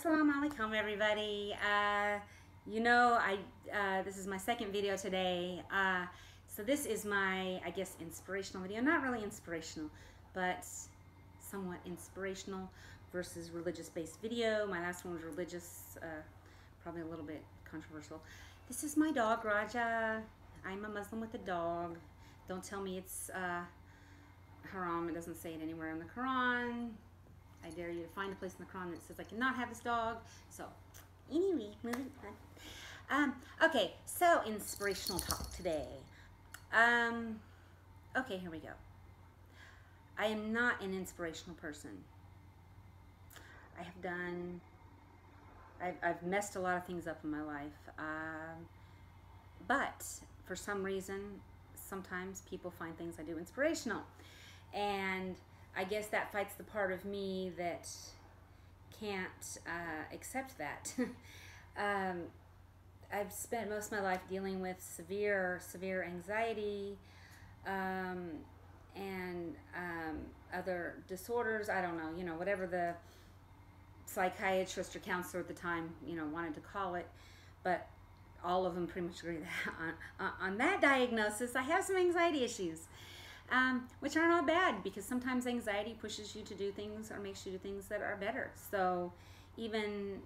Assalamu alaikum, everybody. This is my second video today. So this is my, I guess, inspirational video. Not really inspirational, but somewhat inspirational versus religious-based video. My last one was religious, probably a little bit controversial. This is my dog, Raja. I'm a Muslim with a dog. Don't tell me it's haram. It doesn't say it anywhere in the Quran. I dare you to find a place in the Quran that says I cannot have this dog. So, anyway, moving on. Okay, so inspirational talk today. Okay, here we go. I am not an inspirational person. I've messed a lot of things up in my life. But for some reason, sometimes people find things I do inspirational. And I guess that fights the part of me that can't accept that. I've spent most of my life dealing with severe anxiety and other disorders. I don't know, whatever the psychiatrist or counselor at the time, wanted to call it. But all of them pretty much agree that on that diagnosis, I have some anxiety issues. Which aren't all bad, because sometimes anxiety pushes you to do things or makes you do things that are better. So even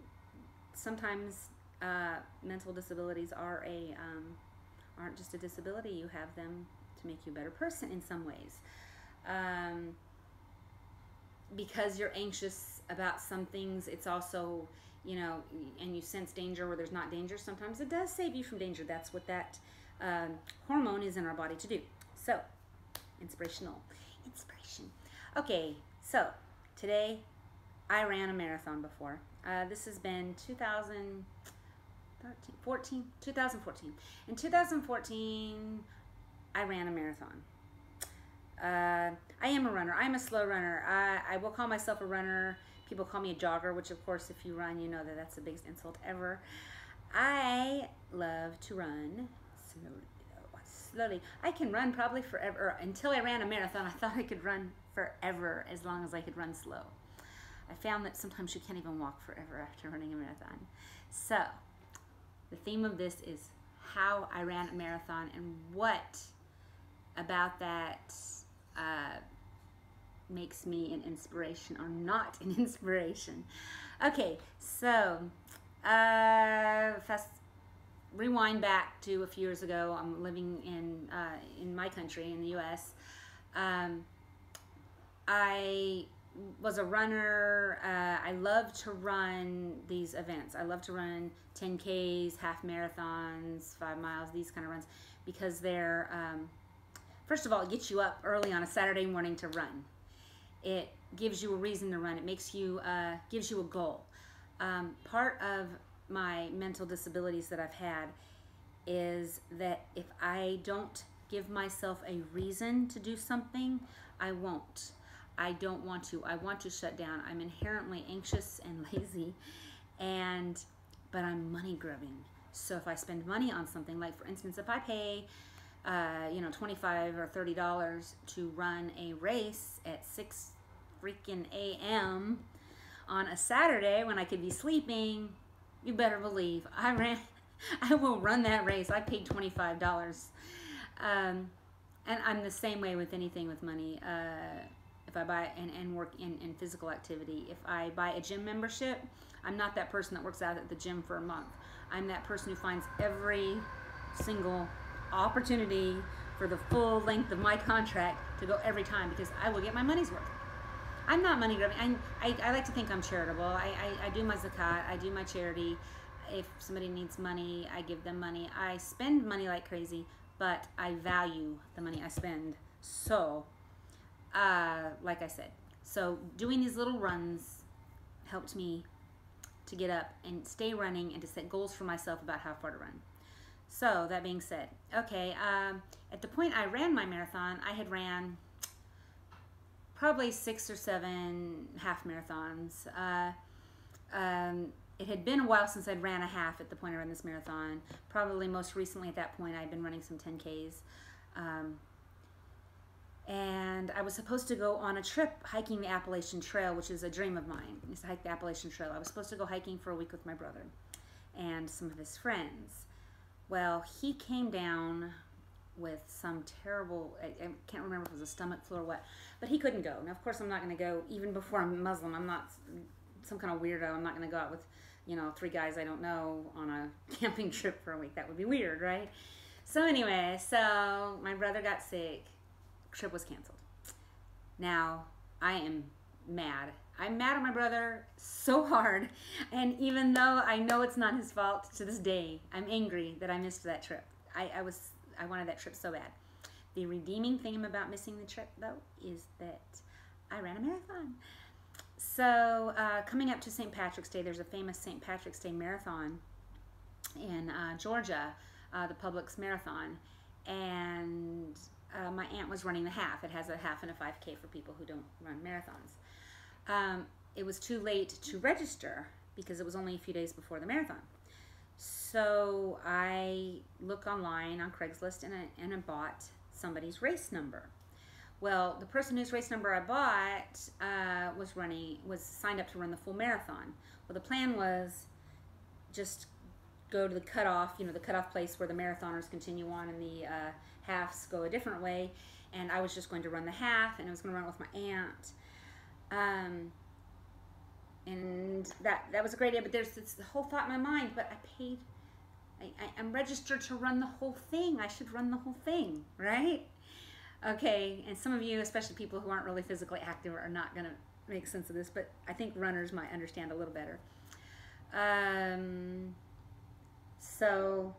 sometimes mental disabilities aren't just a disability. You have them to make you a better person in some ways. Because you're anxious about some things, it's also, and you sense danger where there's not danger, sometimes it does save you from danger. That's what that hormone is in our body to do. So, inspiration. Okay, so today I ran a marathon before. This has been 2014. In 2014, I ran a marathon. I am a runner. I'm a slow runner. I will call myself a runner. People call me a jogger, which of course, if you run, you know that that's the biggest insult ever. I love to run slowly. I can run probably forever. Until I ran a marathon, I thought I could run forever as long as I could run slow. I found that sometimes you can't even walk forever after running a marathon. So, the theme of this is how I ran a marathon and what about that makes me an inspiration or not an inspiration. Okay, so rewind back to a few years ago. I'm living in my country, in the U.S. I was a runner. I love to run these events. I love to run 10Ks, half marathons, 5 miles, these kind of runs, because they're, first of all, it gets you up early on a Saturday morning to run. It gives you a reason to run. It makes you, gives you a goal. Part of my mental disabilities that I've had is that if I don't give myself a reason to do something, I won't. I don't want to. I want to shut down. I'm inherently anxious and lazy, but I'm money grubbing. So if I spend money on something, like for instance, if I pay $25 or $30 to run a race at 6 freaking a.m. on a Saturday when I could be sleeping, you better believe I will run that race. I paid $25. And I'm the same way with anything with money. If I buy and work in physical activity, if I buy a gym membership, I'm not that person that works out at the gym for a month. I'm that person who finds every single opportunity for the full length of my contract to go every time, because I will get my money's worth. I'm not money grubbing. I like to think I'm charitable. I do my zakat. I do my charity. If somebody needs money, I give them money. I spend money like crazy, but I value the money I spend. So, like I said, so doing these little runs helped me to get up and stay running and to set goals for myself about how far to run. So, that being said, okay, at the point I ran my marathon, I had ran probably 6 or 7 half marathons. It had been a while since I'd ran a half at the point I ran this marathon. Probably most recently at that point I'd been running some 10Ks. And I was supposed to go on a trip hiking the Appalachian Trail, which is a dream of mine, is to hike the Appalachian Trail. I was supposed to go hiking for a week with my brother and some of his friends. Well, he came down with some terrible, I can't remember if it was a stomach flu or what, but he couldn't go. Now, of course, I'm not going to go, even before I'm Muslim. I'm not some kind of weirdo. I'm not going to go out with, 3 guys I don't know on a camping trip for a week. That would be weird, right? So anyway, so my brother got sick. Trip was canceled. Now, I am mad. I'm mad at my brother so hard, and even though I know it's not his fault, to this day, I'm angry that I missed that trip. I wanted that trip so bad. The redeeming thing about missing the trip, though, is that I ran a marathon. So, coming up to St. Patrick's Day, there's a famous St. Patrick's Day marathon in Georgia, the Publix Marathon, and my aunt was running the half. It has a half and a 5K for people who don't run marathons. It was too late to register because it was only a few days before the marathon. So I look online on Craigslist and I bought somebody's race number. Well, the person whose race number I bought was signed up to run the full marathon. Well, the plan was just go to the cutoff, the cutoff place where the marathoners continue on and the halves go a different way. And I was just going to run the half, and I was going to run it with my aunt. And that was a great idea, but there's this whole thought in my mind, but I'm registered to run the whole thing. I should run the whole thing, right? Okay, and some of you, especially people who aren't really physically active, are not going to make sense of this, but I think runners might understand a little better. So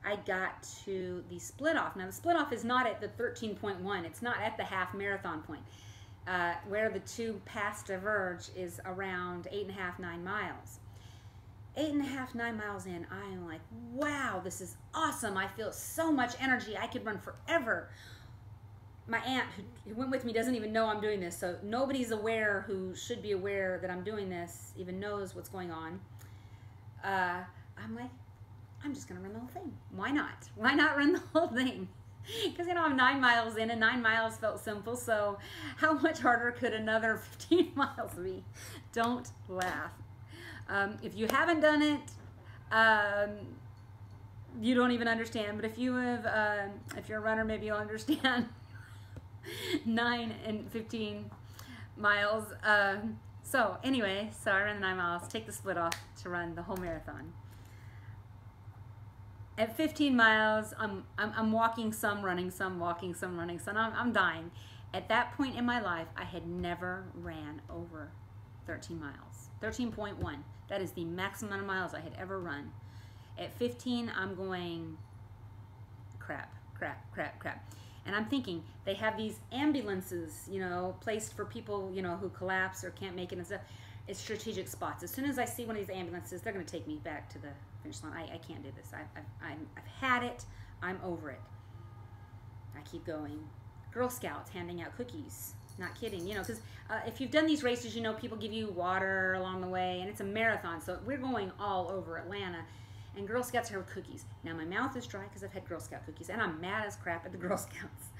I got to the split off. Now the split off is not at the 13.1. It's not at the half marathon point. Where the two paths diverge is around 8.5, 9 miles. 8.5, 9 miles in, I am like, wow, this is awesome. I feel so much energy. I could run forever. My aunt who went with me doesn't even know I'm doing this, so nobody's aware who should be aware that I'm doing this, even knows what's going on. I'm like, I'm just gonna run the whole thing. Why not? Why not run the whole thing? Because I'm 9 miles in, and 9 miles felt simple, so how much harder could another 15 miles be? Don't laugh. If you haven't done it, you don't even understand, but if you have, if you're a runner, maybe you'll understand. 9 and 15 miles. So anyway, so I ran the 9 miles, take the split off to run the whole marathon. At 15 miles, I'm walking some, running some, walking some, running some. I'm dying. At that point in my life, I had never ran over 13 miles. 13.1. That is the maximum amount of miles I had ever run. At 15, I'm going crap, crap, crap, crap. And I'm thinking, they have these ambulances, placed for people, who collapse or can't make it and stuff. It's strategic spots. As soon as I see one of these ambulances, they're going to take me back to the finish line. I can't do this. I've had it. I'm over it. I keep going. Girl Scouts handing out cookies. Not kidding, because if you've done these races, people give you water along the way, and it's a marathon, so we're going all over Atlanta. And Girl Scouts have cookies. Now my mouth is dry because I've had Girl Scout cookies, and I'm mad as crap at the Girl Scouts.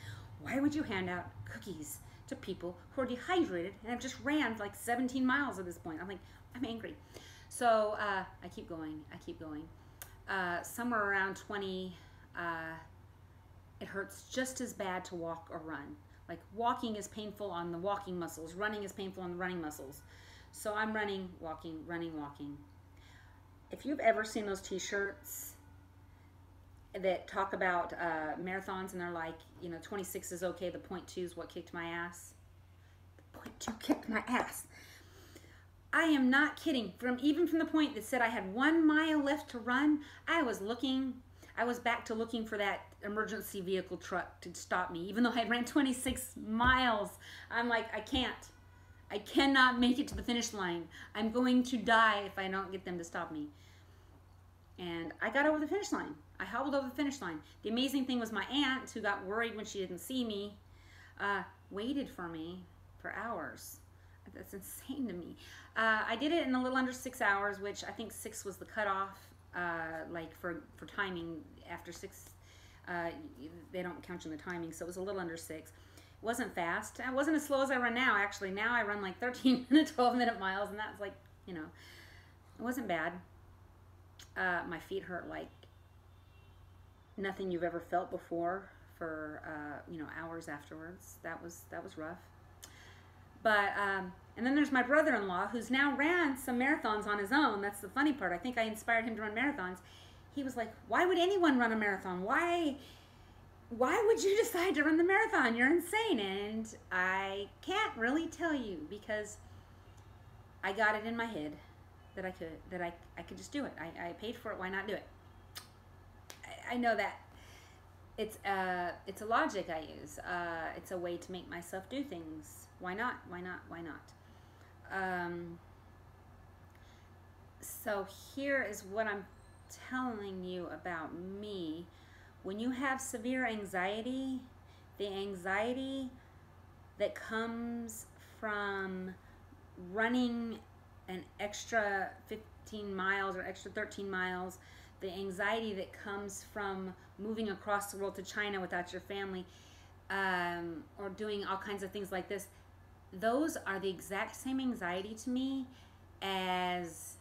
Why would you hand out cookies to people who are dehydrated and have just ran like 17 miles at this point? I'm like, I'm angry. So I keep going. I keep going. Somewhere around 20, it hurts just as bad to walk or run. Like walking is painful on the walking muscles. Running is painful on the running muscles. So I'm running, walking, running, walking. If you've ever seen those t-shirts that talk about marathons and they're like, 26 is okay, the 0.2 is what kicked my ass. The 0.2 kicked my ass. I am not kidding. Even from the point that said I had 1 mile left to run, I was back to looking for that emergency vehicle truck to stop me. Even though I ran 26 miles, I'm like, I cannot make it to the finish line. I'm going to die if I don't get them to stop me. And I got over the finish line. I hobbled over the finish line. The amazing thing was my aunt, who got worried when she didn't see me, waited for me for hours. That's insane to me. I did it in a little under 6 hours, which I think 6 was the cutoff, like for timing. After 6, they don't count you in the timing, so it was a little under 6. Wasn't fast. I wasn't as slow as I run now, actually. Now I run like 13-minute, 12-minute miles, and that's like, you know, it wasn't bad. My feet hurt like nothing you've ever felt before for, you know, hours afterwards. That was rough. But, and then there's my brother-in-law, who's now ran some marathons on his own. That's the funny part. I think I inspired him to run marathons. He was like, why would anyone run a marathon? Why would you decide to run the marathon? You're insane. And I can't really tell you, because I got it in my head that I could just do it. I paid for it. Why not do it? I know that it's a logic I use. It's a way to make myself do things. Why not? Why not? Why not? So here is what I'm telling you about me. When you have severe anxiety, the anxiety that comes from running an extra 15 miles or extra 13 miles, the anxiety that comes from moving across the world to China without your family, or doing all kinds of things like this, those are the exact same anxiety to me as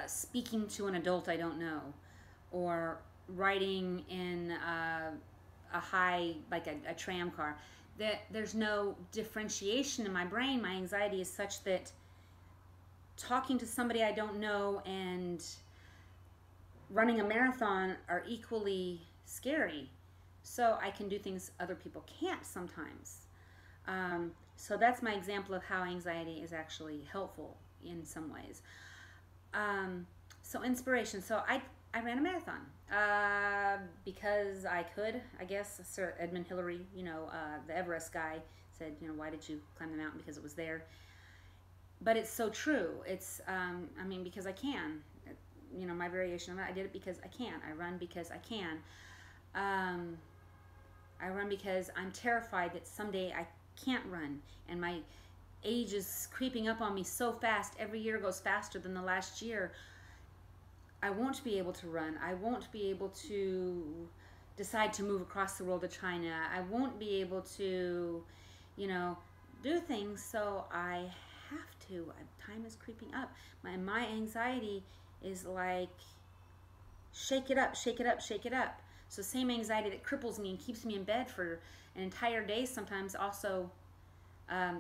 speaking to an adult I don't know, or riding in a high, like a tram car. There's no differentiation in my brain. My anxiety is such that talking to somebody I don't know and running a marathon are equally scary. So I can do things other people can't sometimes. So that's my example of how anxiety is actually helpful in some ways. So inspiration. So I ran a marathon because I could, I guess. Sir Edmund Hillary, you know, the Everest guy, said, you know, why did you climb the mountain? Because it was there. But it's so true. It's, I mean, because I can. You know, my variation of it, I did it because I can. I run because I can. I run because I'm terrified that someday I can't run, and my age is creeping up on me so fast. Every year goes faster than the last year. I won't be able to run. I won't be able to decide to move across the world to China. I won't be able to, you know, do things. So I have to. Time is creeping up. My anxiety is like, shake it up, shake it up, shake it up. So same anxiety that cripples me and keeps me in bed for an entire day sometimes also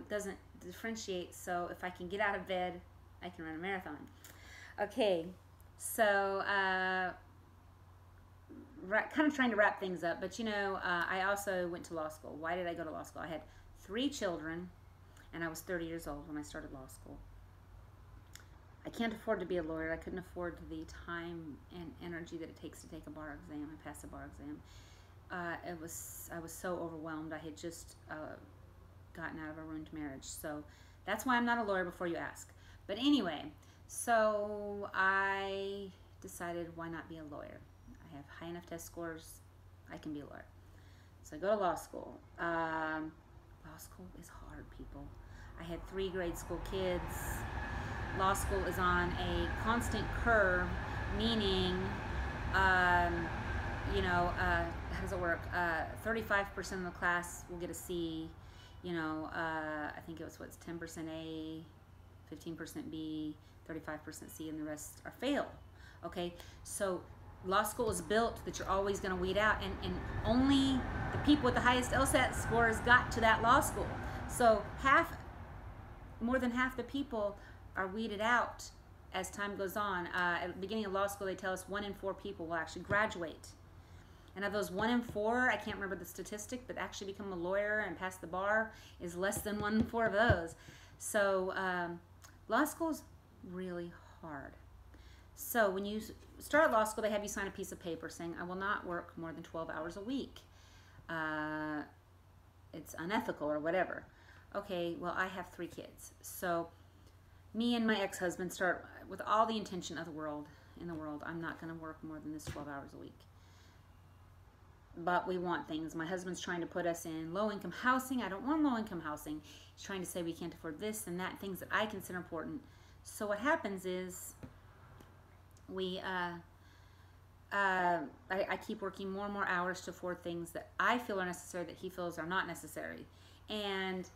doesn't differentiate. So if I can get out of bed, I can run a marathon. Okay, so kind of trying to wrap things up, but you know, I also went to law school. Why did I go to law school? I had 3 children, and I was 30 years old when I started law school. I can't afford to be a lawyer. I couldn't afford the time and energy that it takes to take a bar exam and pass a bar exam. I was so overwhelmed. I had just gotten out of a ruined marriage. So that's why I'm not a lawyer, before you ask. But anyway, so I decided, why not be a lawyer? I have high enough test scores. I can be a lawyer. So I go to law school. Law school is hard, people. I had 3 grade school kids. Law school is on a constant curve, meaning, you know, how does it work? 35% of the class will get a C. You know, I think it was, what's 10% A, 15% B, 35% C, and the rest are fail. Okay, so law school is built that you're always going to weed out, and only the people with the highest LSAT scores got to that law school. So more than half the people are weeded out as time goes on. At the beginning of law school, they tell us 1 in 4 people will actually graduate. And of those 1 in 4, I can't remember the statistic, but actually become a lawyer and pass the bar is less than 1 in 4 of those. So law school is really hard. So when you start law school, they have you sign a piece of paper saying, I will not work more than 12 hours a week. It's unethical or whatever. Okay, well, I have 3 kids. So me and my ex-husband start with all the intention of the world, in the world. I'm not going to work more than this 12 hours a week. But we want things. My husband's trying to put us in low-income housing. I don't want low-income housing. He's trying to say we can't afford this and that, things that I consider important. So what happens is we I keep working more and more hours to afford things that I feel are necessary that he feels are not necessary. And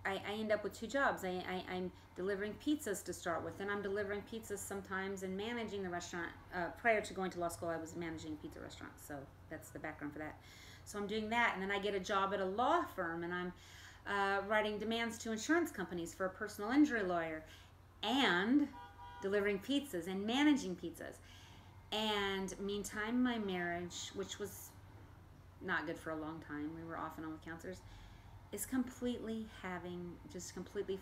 I end up with two jobs. I'm delivering pizzas to start with, and I'm delivering pizzas sometimes and managing the restaurant. Prior to going to law school, I was managing a pizza restaurant, so that's the background for that. So I'm doing that, and then I get a job at a law firm, and I'm writing demands to insurance companies for a personal injury lawyer, and delivering pizzas and managing pizzas. And meantime, my marriage, which was not good for a long time, we were off and on with counselors, is completely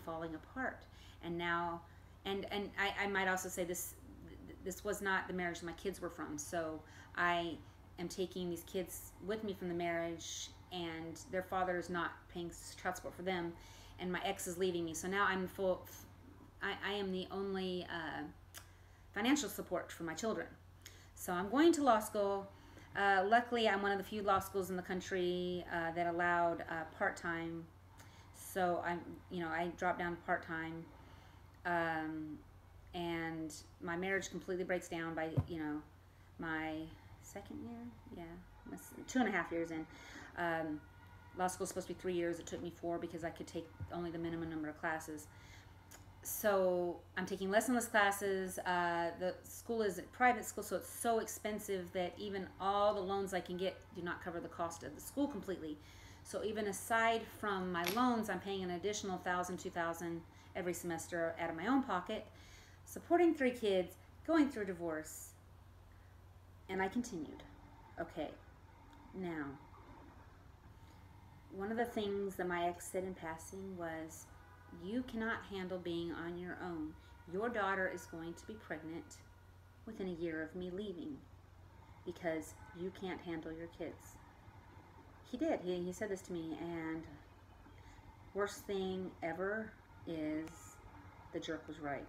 falling apart. And now, and I might also say this was not the marriage my kids were from. So I am taking these kids with me from the marriage, and their father is not paying child support for them, and my ex is leaving me. So now I'm I am the only financial support for my children. So I'm going to law school. Luckily, I'm one of the few law schools in the country that allowed part-time. So I dropped down to part-time, and my marriage completely breaks down by my second year. Yeah, 2.5 years in. Law school is supposed to be 3 years. It took me 4 because I could take only the minimum number of classes. So I'm taking less and less classes. The school is a private school, so it's so expensive that even all the loans I can get do not cover the cost of the school completely. So even aside from my loans, I'm paying an additional $1,000, $2,000 every semester out of my own pocket, supporting 3 kids, going through a divorce, and I continued. Okay, now, one of the things that my ex said in passing was, you cannot handle being on your own. Your daughter is going to be pregnant within a year of me leaving because you can't handle your kids. He did. He said this to me, and worst thing ever is the jerk was right.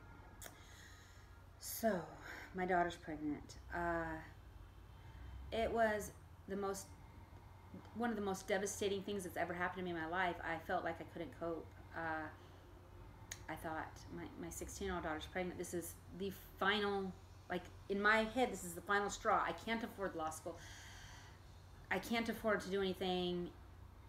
So, my daughter's pregnant. It was one of the most devastating things that's ever happened to me in my life. I felt like I couldn't cope. I thought, my 16-year-old daughter's pregnant. This is the final, like in my head, this is the final straw. I can't afford law school. I can't afford to do anything.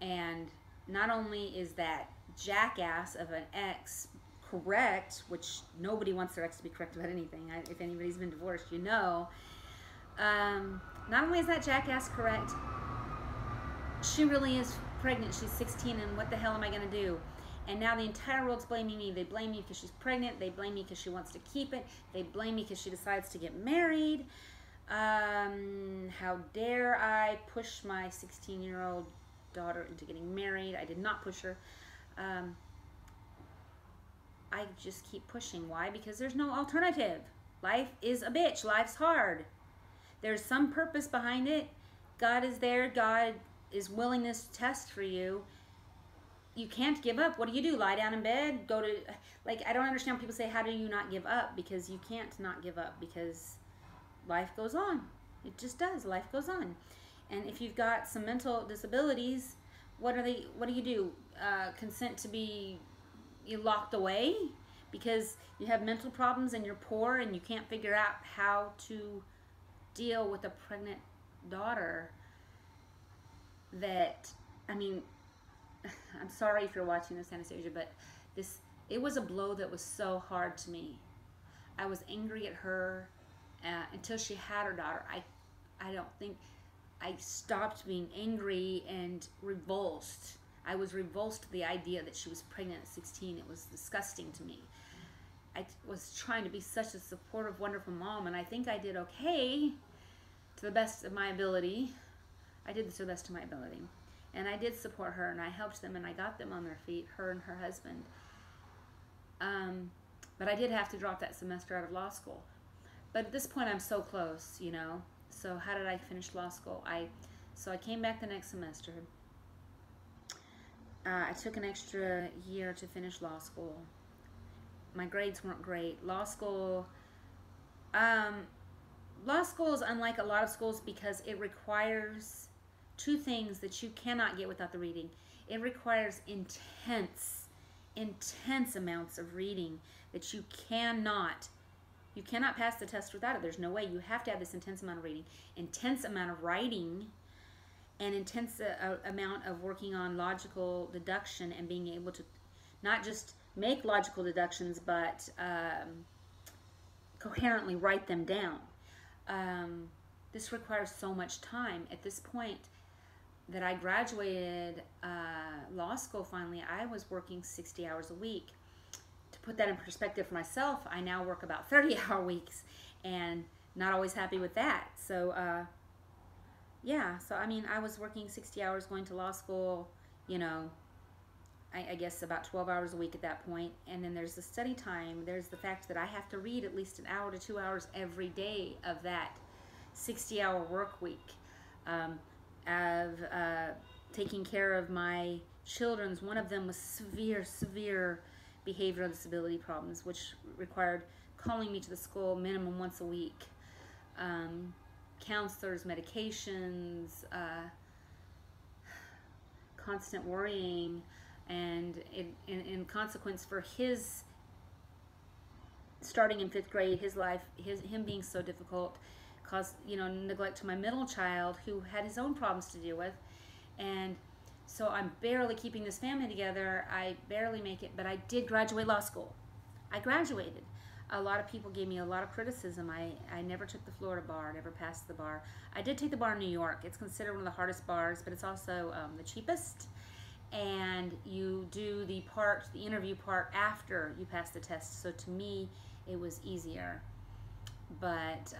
And not only is that jackass of an ex correct, which nobody wants their ex to be correct about anything. If anybody's been divorced, you know. Not only is that jackass correct, she really is pregnant. She's 16, and what the hell am I going to do? And now the entire world's blaming me. They blame me because she's pregnant. They blame me because she wants to keep it. They blame me because she decides to get married. How dare I push my 16-year-old daughter into getting married? I did not push her. I just keep pushing. Why? Because there's no alternative. Life is a bitch. Life's hard. There's some purpose behind it. God is there. God is willingness to test for you. You can't give up. What do? Lie down in bed? Go to, like, I don't understand when people say, how do you not give up? Because you can't not give up, because life goes on. It just does. Life goes on. And if you've got some mental disabilities, what do you do? Consent to be locked away because you have mental problems and you're poor and you can't figure out how to deal with a pregnant daughter that, I mean, I'm sorry if you're watching this, Anastasia, but it was a blow that was so hard to me. I was angry at her until she had her daughter. I don't think I stopped being angry and revulsed. I was revulsed to the idea that she was pregnant at 16. It was disgusting to me. I was trying to be such a supportive, wonderful mom, and I think I did okay to the best of my ability. I did to the best of my ability. And I did support her, and I helped them, and I got them on their feet, her and her husband. But I did have to drop that semester out of law school. But at this point, I'm so close, you know. So how did I finish law school? So I came back the next semester. I took an extra year to finish law school. My grades weren't great. Law school is unlike a lot of schools because it requires two things that you cannot get without the reading. It requires intense amounts of reading that you cannot You cannot pass the test without it. There's no way. You have to have this intense amount of reading, intense amount of writing, and intense amount of working on logical deduction and being able to not just make logical deductions, but coherently write them down. This requires so much time. At this point that I graduated law school finally, I was working 60 hours a week. To put that in perspective for myself, I now work about 30-hour weeks and not always happy with that. So yeah, so I mean, I was working 60 hours going to law school, you know, I guess about 12 hours a week at that point. And then there's the study time. There's the fact that I have to read at least an hour to 2 hours every day of that 60-hour work week. Of taking care of my children's. One of them was severe behavioral disability problems, which required calling me to the school minimum once a week. Counselors, medications, constant worrying, and in consequence for his starting in 5th grade, his life, him being so difficult, caused, you know, neglect to my middle child who had his own problems to deal with. And so I'm barely keeping this family together. I barely make it, but I did graduate law school. I graduated. A lot of people gave me a lot of criticism. I never took the Florida bar, never passed the bar. I did take the bar in New York. It's considered one of the hardest bars, but it's also the cheapest. And you do the interview part after you pass the test. So to me, it was easier. But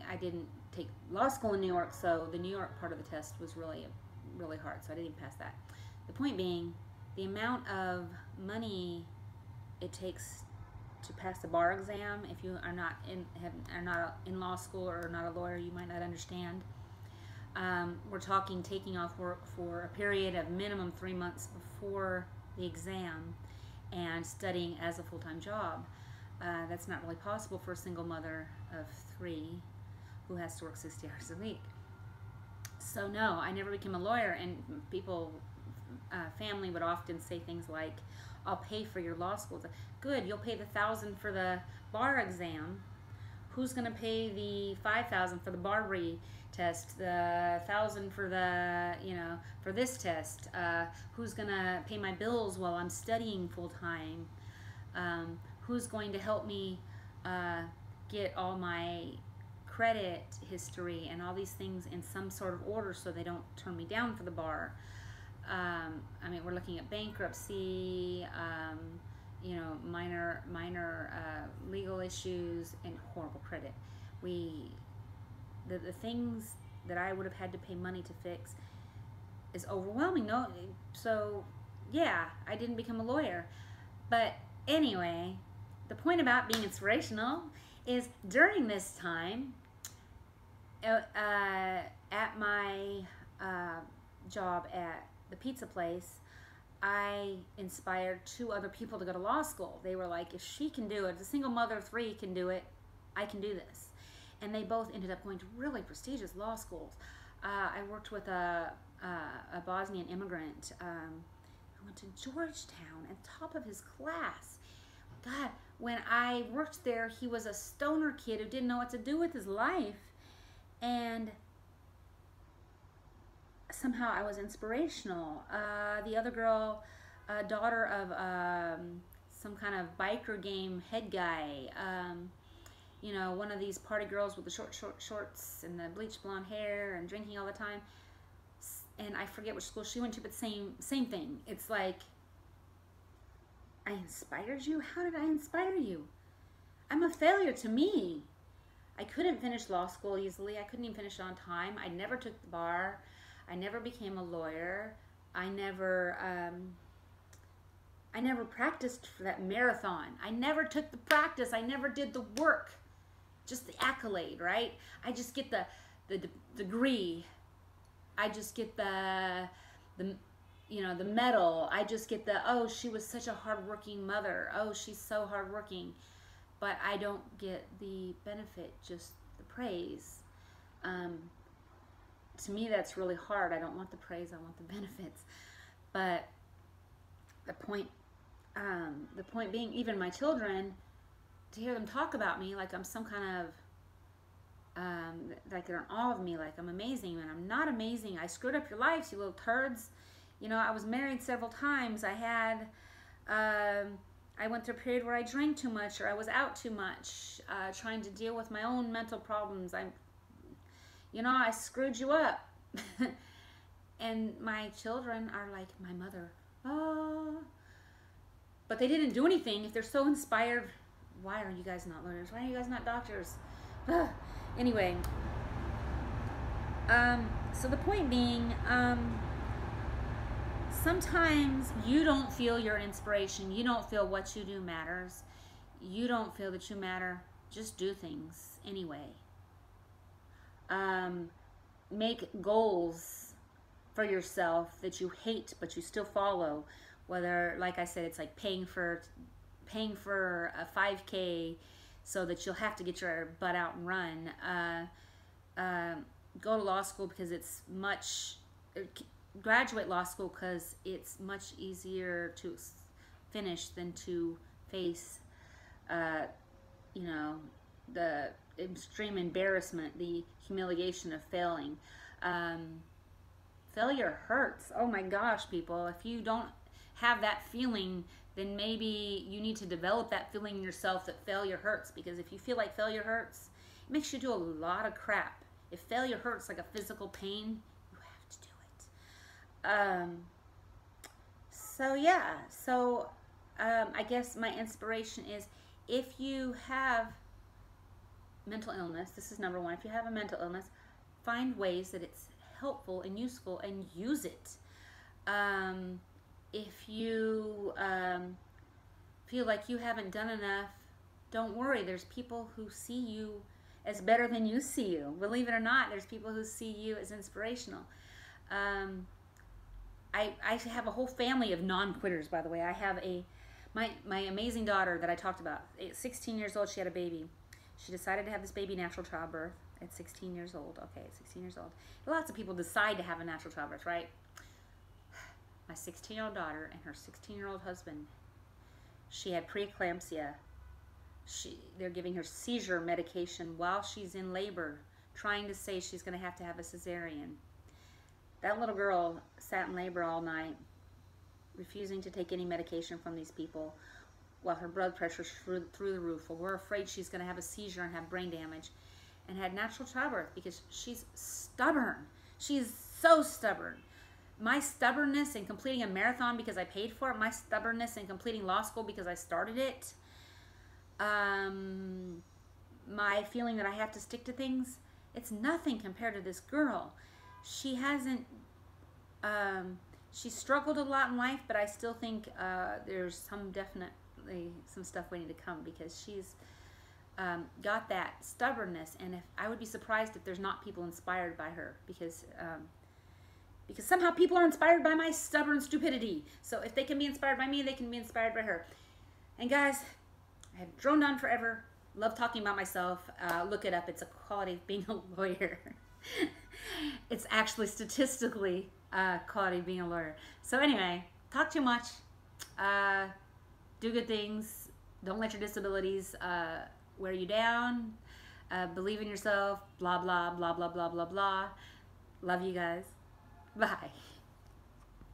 I didn't take law school in New York, so the New York part of the test was really hard, so I didn't even pass that. The point being, the amount of money it takes to pass the bar exam, if you are not in law school or not a lawyer, you might not understand. We're talking taking off work for a period of minimum 3 months before the exam and studying as a full-time job. That's not really possible for a single mother of 3 who has to work 60 hours a week. So no, I never became a lawyer, and people, family would often say things like, I'll pay for your law school. Good, you'll pay the $1,000 for the bar exam. Who's going to pay the $5,000 for the bar retest, the $1,000 for the, you know, for this test? Who's going to pay my bills while I'm studying full time? Who's going to help me get all my credit history and all these things in some sort of order so they don't turn me down for the bar? I mean, we're looking at bankruptcy, you know, minor legal issues, and horrible credit. The things that I would have had to pay money to fix is overwhelming. No, so yeah, I didn't become a lawyer. But anyway, the point about being inspirational is during this time, at my job at the pizza place, I inspired 2 other people to go to law school. They were like, if she can do it, if a single mother of 3 can do it, I can do this. And they both ended up going to really prestigious law schools. I worked with a Bosnian immigrant who went to Georgetown and top of his class. God, when I worked there, he was a stoner kid who didn't know what to do with his life. And somehow I was inspirational. The other girl, daughter of some kind of biker game head guy, you know, one of these party girls with the short shorts and the bleached blonde hair and drinking all the time. And I forget which school she went to, but same thing. It's like, I inspired you? How did I inspire you? I'm a failure to me. I couldn't finish law school easily. I couldn't even finish on time. I never took the bar. I never became a lawyer. I never practiced for that marathon. I never took the practice. I never did the work. Just the accolade, right? I just get the degree. I just get the you know, the medal. I just get the, oh, she was such a hardworking mother. Oh, she's so hardworking. But I don't get the benefit, just the praise. To me, that's really hard. I don't want the praise. I want the benefits. But the point being, even my children, to hear them talk about me like I'm some kind of like they're in awe of me, like I'm amazing, and I'm not amazing. I screwed up your lives, you little turds. You know, I was married several times. I went through a period where I drank too much, or I was out too much, trying to deal with my own mental problems. I screwed you up. And my children are like my mother. Oh, but they didn't do anything. If they're so inspired, why are you guys not lawyers? Why are you guys not doctors? Anyway, so the point being, sometimes you don't feel your inspiration. You don't feel what you do matters. You don't feel that you matter. Just do things anyway. Make goals for yourself that you hate but you still follow. Whether, like I said, it's like paying for a 5K so that you'll have to get your butt out and run. Go to law school because it's graduate law school because it's much easier to finish than to face, the extreme embarrassment, the humiliation of failing. Failure hurts. Oh my gosh, people. If you don't have that feeling, then maybe you need to develop that feeling in yourself that failure hurts. Because if you feel like failure hurts, it makes you do a lot of crap. If failure hurts like a physical pain, you have to do it. I guess my inspiration is, if you have mental illness, this is number one. If you have a mental illness, find ways that it's helpful and useful and use it. If you feel like you haven't done enough, don't worry. There's people who see you as better than you see you. Believe it or not, there's people who see you as inspirational. I have a whole family of non-quitters, by the way. I have my amazing daughter that I talked about. 16 years old, she had a baby. She decided to have this baby natural childbirth at 16 years old. Okay, at 16 years old. Lots of people decide to have a natural childbirth, right? My 16-year-old daughter and her 16-year-old husband, she had preeclampsia. They're giving her seizure medication while she's in labor, trying to say she's going to have a cesarean. That little girl sat in labor all night, refusing to take any medication from these people, while her blood pressure's through the roof. Well, we're afraid she's going to have a seizure and have brain damage, and had natural childbirth because she's stubborn. She's so stubborn. My stubbornness in completing a marathon because I paid for it, my stubbornness in completing law school because I started it, my feeling that I have to stick to things, it's nothing compared to this girl. She hasn't, she struggled a lot in life, but I still think there's definitely some stuff waiting to come, because she's got that stubbornness. And I would be surprised if there's not people inspired by her, because somehow people are inspired by my stubborn stupidity. So if they can be inspired by me, they can be inspired by her. And guys, I have droned on forever. Love talking about myself. Look it up. It's a quality of being a lawyer. It's actually statistically quality of being a lawyer. So anyway, talk too much. Do good things. Don't let your disabilities wear you down. Believe in yourself. Blah, blah, blah, blah, blah, blah, blah. Love you guys. Bye.